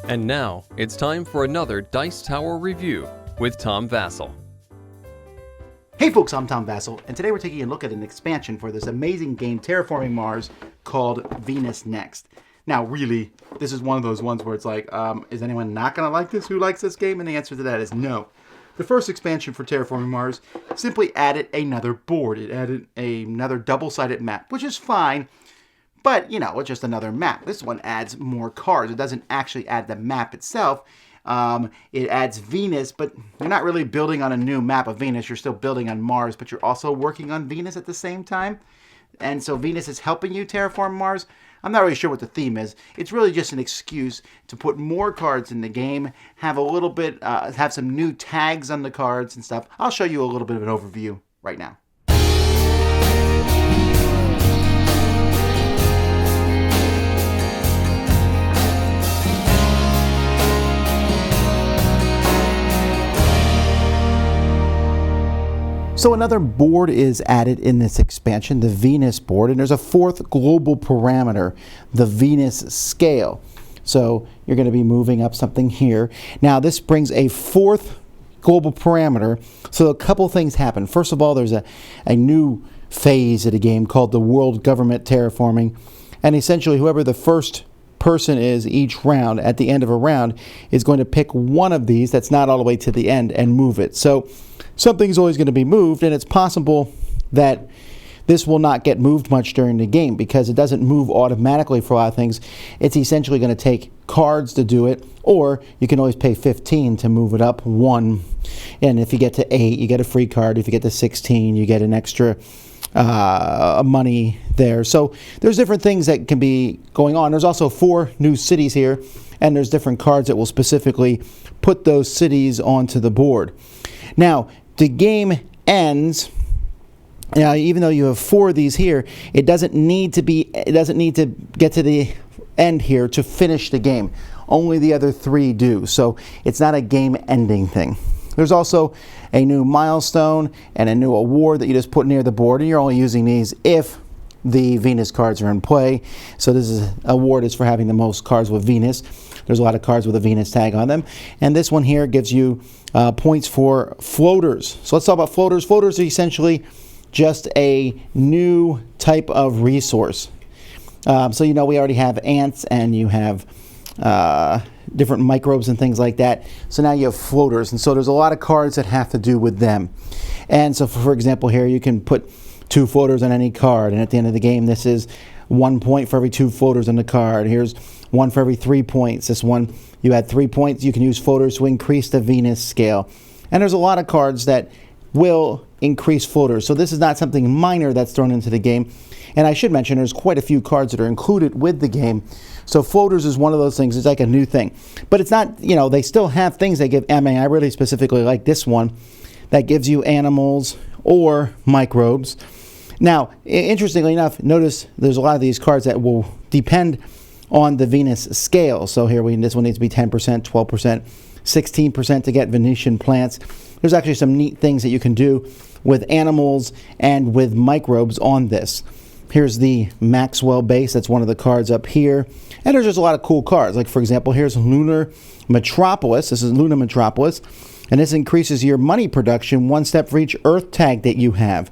And now, it's time for another Dice Tower review with Tom Vasel. Hey folks, I'm Tom Vasel, and today we're taking a look at an expansion for this amazing game, Terraforming Mars, called Venus Next. Now, really, this is one of those ones where it's like, is anyone not going to like this? Who likes this game? And the answer to that is no. The first expansion for Terraforming Mars simply added another board. It added another double-sided map, which is fine. But, you know, it's just another map. This one adds more cards. It doesn't actually add the map itself. It adds Venus, but you're not really building on a new map of Venus. You're still building on Mars, but you're also working on Venus at the same time. And so Venus is helping you terraform Mars. I'm not really sure what the theme is. It's really just an excuse to put more cards in the game, have a little bit, have some new tags on the cards and stuff. I'll show you a little bit of an overview right now. So another board is added in this expansion, the Venus board, and there's a fourth global parameter, the Venus scale. So you're going to be moving up something here. Now this brings a fourth global parameter, so a couple things happen. First of all, there's a new phase of the game called the World Government Terraforming, and essentially whoever the first person is each round, at the end of a round, is going to pick one of these that's not all the way to the end and move it. So something's always going to be moved, and it's possible that this will not get moved much during the game because it doesn't move automatically for a lot of things. It's essentially going to take cards to do it, or you can always pay 15 to move it up one. And if you get to 8, you get a free card. If you get to 16, you get an extra money there. So there's different things that can be going on. There's also 4 new cities here, and there's different cards that will specifically put those cities onto the board. Now, the game ends. Even though you have 4 of these here, it doesn't need to get to the end here to finish the game. Only the other 3 do. So it's not a game-ending thing. There's also a new milestone and a new award that you just put near the board, and you're only using these if the Venus cards are in play. So this award is for having the most cards with Venus. There's a lot of cards with a Venus tag on them. And this one here gives you points for floaters. So let's talk about floaters. Floaters are essentially just a new type of resource. So you know we already have ants, and you have different microbes and things like that. So now you have floaters, and so there's a lot of cards that have to do with them. And so for example here, you can put 2 floaters on any card, and at the end of the game this is 1 point for every 2 floaters on the card. Here's 1 for every 3 points. This one, you add 3 points, you can use floaters to increase the Venus scale. And there's a lot of cards that will increase floaters. So this is not something minor that's thrown into the game. And I should mention there's quite a few cards that are included with the game. So floaters is one of those things. It's like a new thing. But it's not, you know, they still have things they give. I mean, I really specifically like this one that gives you animals or microbes. Now, interestingly enough, notice there's a lot of these cards that will depend on the Venus scale. So here, this one needs to be 10%, 12%, 16% to get Venetian plants. There's actually some neat things that you can do with animals and with microbes on this. Here's the Maxwell base. That's one of the cards up here. And there's just a lot of cool cards. Like, for example, here's Lunar Metropolis. This is Lunar Metropolis. And this increases your money production 1 step for each Earth tag that you have.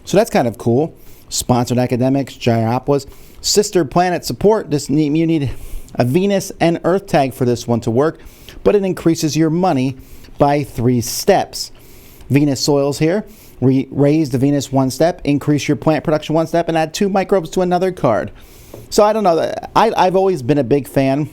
So that's kind of cool. Sponsored Academics, Gyropolis. Sister Planet Support. You need a Venus and Earth tag for this one to work. But it increases your money by 3 steps. Venus Soils here. Raise the Venus 1 step, increase your plant production 1 step, and add 2 microbes to another card. So I don't know. I've always been a big fan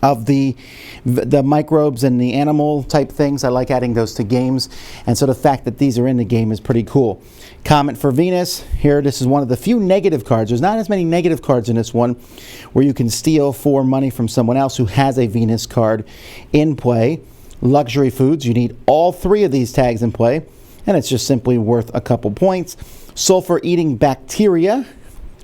of the microbes and the animal type things. I like adding those to games. And so the fact that these are in the game is pretty cool. Comment for Venus. Here, this is one of the few negative cards. There's not as many negative cards in this one where you can steal for money from someone else who has a Venus card in play. Luxury Foods. You need all 3 of these tags in play, and it's just simply worth a couple points. Sulfur-eating bacteria,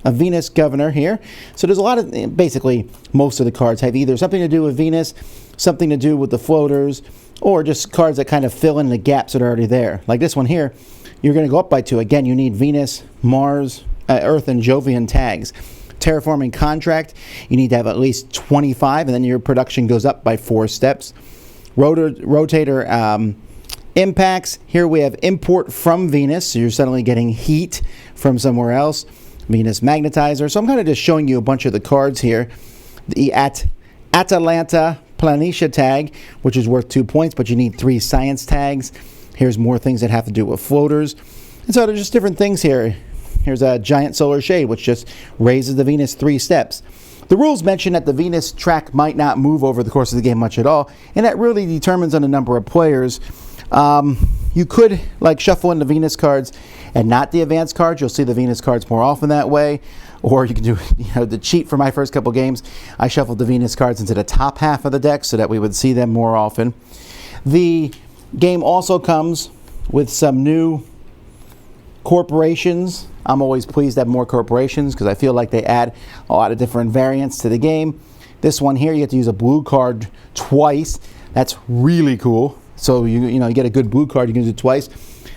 a Venus governor here. So there's a lot of, basically, most of the cards have either something to do with Venus, something to do with the floaters, or just cards that kind of fill in the gaps that are already there. Like this one here, you're going to go up by 2. Again, you need Venus, Mars, Earth, and Jovian tags. terraforming contract, you need to have at least 25, and then your production goes up by 4 steps. Rotator impacts. Here we have import from Venus, so you're suddenly getting heat from somewhere else. Venus magnetizer. So I'm kind of just showing you a bunch of the cards here. The Atalanta Planitia tag, which is worth 2 points, but you need 3 science tags. Here's more things that have to do with floaters. And so there's just different things here. Here's a giant solar shade, which just raises the Venus 3 steps. The rules mention that the Venus track might not move over the course of the game much at all, and that really determines on the number of players. You could like shuffle in the Venus cards and not the advanced cards. You'll see the Venus cards more often that way. Or you can do, the cheat for my first couple games. I shuffled the Venus cards into the top half of the deck so that we would see them more often. The game also comes with some new corporations. I'm always pleased to have more corporations because I feel like they add a lot of different variants to the game. This one here, you have to use a blue card twice. That's really cool. So you get a good blue card, you can use it twice.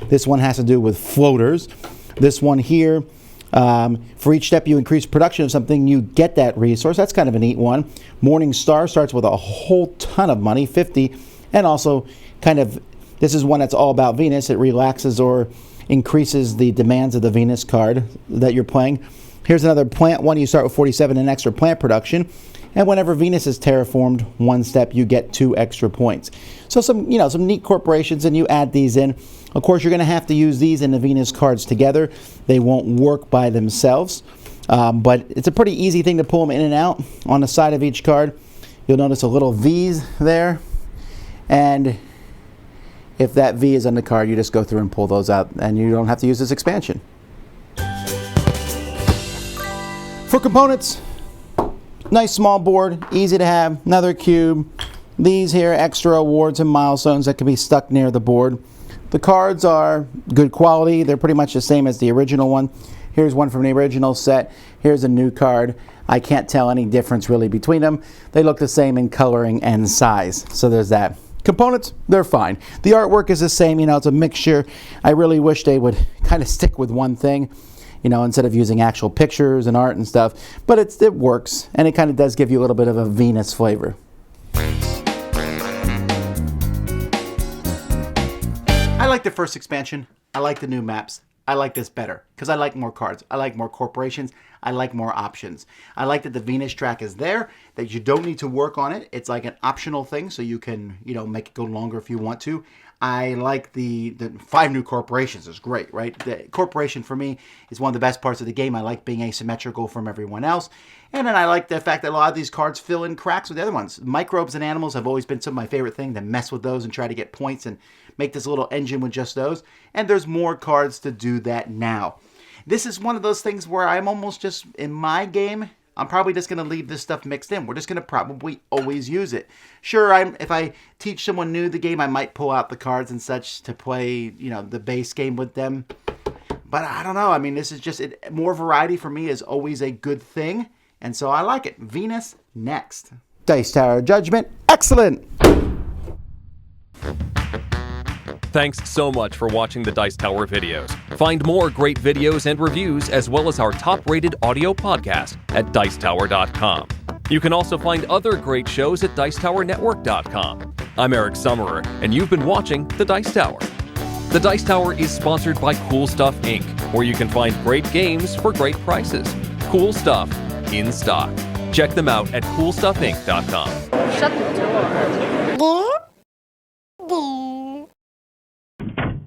This one has to do with floaters. This one here, for each step you increase production of something, you get that resource. That's kind of a neat one. Morning Star starts with a whole ton of money, 50, and also this is one that's all about Venus. It relaxes or increases the demands of the Venus card that you're playing. Here's another plant one. You start with 47 in extra plant production. And whenever Venus is terraformed 1 step, you get 2 extra points. So some neat corporations, and you add these in. Of course, you're going to have to use these and the Venus cards together. They won't work by themselves, but it's a pretty easy thing to pull them in and out. On the side of each card, you'll notice a little V's there, and if that V is on the card, you just go through and pull those out, and you don't have to use this expansion. For components, nice small board, easy to have, another cube. These here, extra awards and milestones that can be stuck near the board. The cards are good quality. They're pretty much the same as the original one. Here's one from the original set. Here's a new card. I can't tell any difference really between them. They look the same in coloring and size. So there's that. Components, they're fine. The artwork is the same. It's a mixture. I really wish they would kind of stick with one thing, instead of using actual pictures and art and stuff. But it works, and it kind of does give you a little bit of a Venus flavor. I like the first expansion. I like the new maps. I like this better because I like more cards. I like more corporations. I like more options. I like that the Venus track is there, that you don't need to work on it. It's like an optional thing, so you can, make it go longer if you want to. I like the 5 new corporations. Is great, right? The corporation for me is one of the best parts of the game. I like being asymmetrical from everyone else. And then I like the fact that a lot of these cards fill in cracks with the other ones. Microbes and animals have always been some of my favorite thing, to mess with those and try to get points and make this little engine with just those. And there's more cards to do that now. This is one of those things where I'm almost just, in my game, I'm probably just going to leave this stuff mixed in. We're just going to probably always use it. Sure, if I teach someone new the game, I might pull out the cards and such to play, the base game with them. But I don't know. I mean, this is just, more variety for me is always a good thing. And so I like it. Venus next. Dice Tower Judgment. Excellent. Thanks so much for watching the Dice Tower videos. Find more great videos and reviews, as well as our top-rated audio podcast at Dicetower.com. You can also find other great shows at Dicetowernetwork.com. I'm Eric Summerer, and you've been watching The Dice Tower. The Dice Tower is sponsored by Cool Stuff Inc., where you can find great games for great prices. Cool stuff in stock. Check them out at CoolStuffInc.com. Shut the door.